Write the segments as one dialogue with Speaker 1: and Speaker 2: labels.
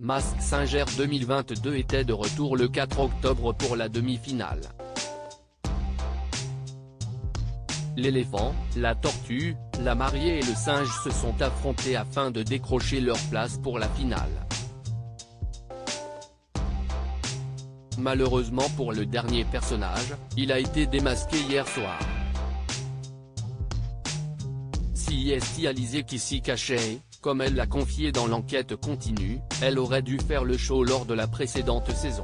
Speaker 1: Mask Singer 2022 était de retour le 4 octobre pour la demi-finale. L'éléphant, la tortue, la mariée et le singe se sont affrontés afin de décrocher leur place pour la finale. Malheureusement pour le dernier personnage, il a été démasqué hier soir. Si est Alizée qui s'y cachait, comme elle l'a confié dans l'enquête continue, elle aurait dû faire le show lors de la précédente saison.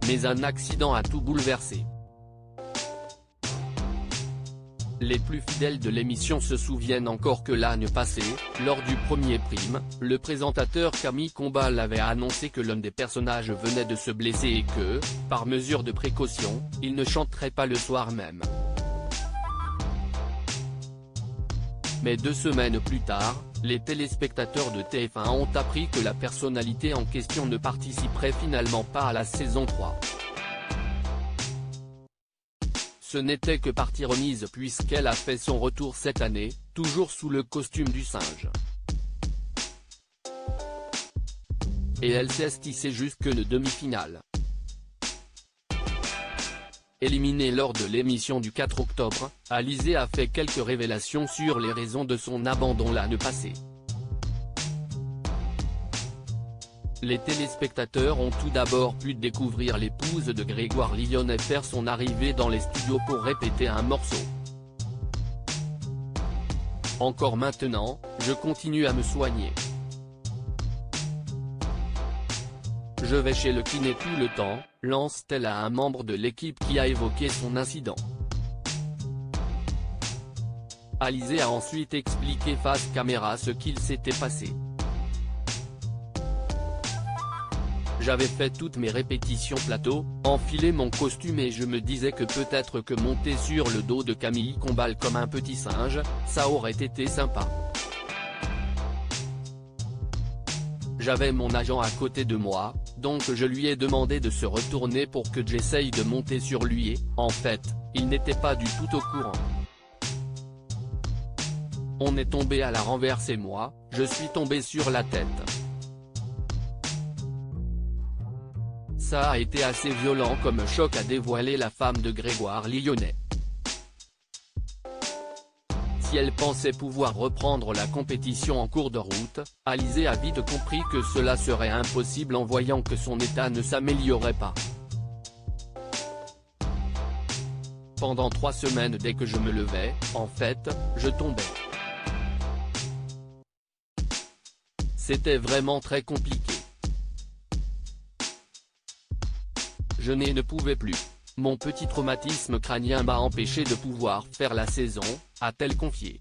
Speaker 1: Mais un accident a tout bouleversé. Les plus fidèles de l'émission se souviennent encore que l'année passée, lors du premier prime, le présentateur Camille Combal avait annoncé que l'un des personnages venait de se blesser et que, par mesure de précaution, il ne chanterait pas le soir même. Mais 2 semaines plus tard, les téléspectateurs de TF1 ont appris que la personnalité en question ne participerait finalement pas à la saison 3. Ce n'était que partie remise puisqu'elle a fait son retour cette année, toujours sous le costume du singe. Et elle s'est tissée jusqu'une demi-finale. Éliminée lors de l'émission du 4 octobre, Alizée a fait quelques révélations sur les raisons de son abandon l'année passée. Les téléspectateurs ont tout d'abord pu découvrir l'épouse de Grégoire Lyonnet faire son arrivée dans les studios pour répéter un morceau. Encore maintenant, je continue à me soigner. Je vais chez le kiné tout le temps, lance-t-elle à un membre de l'équipe qui a évoqué son incident. Alizée a ensuite expliqué face caméra ce qu'il s'était passé. J'avais fait toutes mes répétitions plateau, enfilé mon costume et je me disais que peut-être que monter sur le dos de Camille Combal comme un petit singe, ça aurait été sympa. J'avais mon agent à côté de moi, donc je lui ai demandé de se retourner pour que j'essaye de monter sur lui et, en fait, il n'était pas du tout au courant. On est tombé à la renverse et moi, je suis tombé sur la tête. Ça a été assez violent comme choc, a dévoilé la femme de Grégoire Lyonnet. Si elle pensait pouvoir reprendre la compétition en cours de route, Alizée a vite compris que cela serait impossible en voyant que son état ne s'améliorait pas. Pendant 3 semaines dès que je me levais, en fait, je tombais. C'était vraiment très compliqué. Je ne pouvais plus. Mon petit traumatisme crânien m'a empêché de pouvoir faire la saison, a-t-elle confié.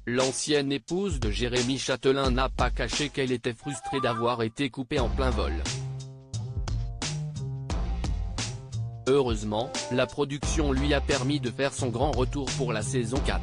Speaker 1: L'ancienne épouse de Jérémy Chatelain n'a pas caché qu'elle était frustrée d'avoir été coupée en plein vol. Heureusement, la production lui a permis de faire son grand retour pour la saison 4.